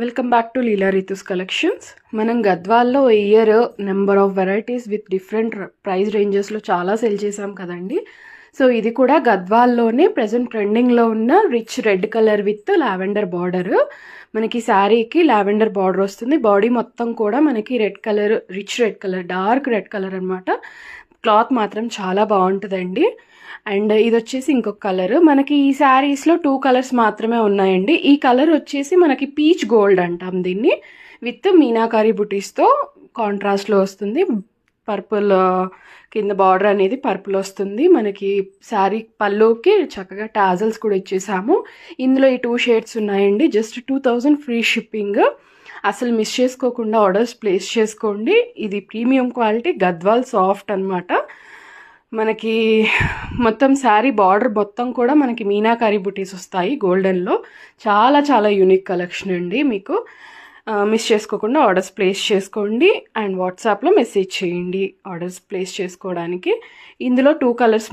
Welcome back to Leela Ritu's collections. మనం గద్వాల్లో ఇయర్ number of varieties with different price రేంజెస్లో చాలా సెల్ చేసాం కదండి. సో ఇది కూడా గద్వాల్లోనే ప్రజెంట్ ట్రెండింగ్లో ఉన్న rich red colour with lavender border. మనకి శారీకి లావెండర్ బార్డర్ వస్తుంది. బాడీ మొత్తం కూడా మనకి red colour, rich red colour, dark red colour అనమాట. క్లాత్ మాత్రం చాలా బాగుంటుందండి. అండ్ ఇది వచ్చేసి ఇంకొక కలర్. మనకి ఈ శారీస్లో 2 కలర్స్ మాత్రమే ఉన్నాయండి. ఈ కలర్ వచ్చేసి మనకి పీచ్ గోల్డ్ అంటాం దీన్ని. విత్ మీనాకారి బుటీస్తో కాంట్రాస్ట్లో వస్తుంది. పర్పుల్ కింద బార్డర్ అనేది పర్పుల్ వస్తుంది. మనకి శారీ పల్లోకి చక్కగా టాజల్స్ కూడా ఇచ్చేసాము. ఇందులో ఈ 2 షేడ్స్ ఉన్నాయండి. Just 2000 free shipping. అసలు మిస్ చేసుకోకుండా ఆర్డర్స్ ప్లేస్ చేసుకోండి. ఇది ప్రీమియం క్వాలిటీ గద్వాల్ సాఫ్ట్ అనమాట. మనకి మొత్తం శారీ బార్డర్ మొత్తం కూడా మనకి మీనాకారి బుటీస్ వస్తాయి గోల్డెన్లో. చాలా చాలా యూనిక్ కలెక్షన్ అండి. మీకు మిస్ చేసుకోకుండా ఆర్డర్స్ ప్లేస్ చేసుకోండి అండ్ వాట్సాప్లో మెసేజ్ చేయండి ఆర్డర్స్ ప్లేస్ చేసుకోవడానికి. ఇందులో 2 కలర్స్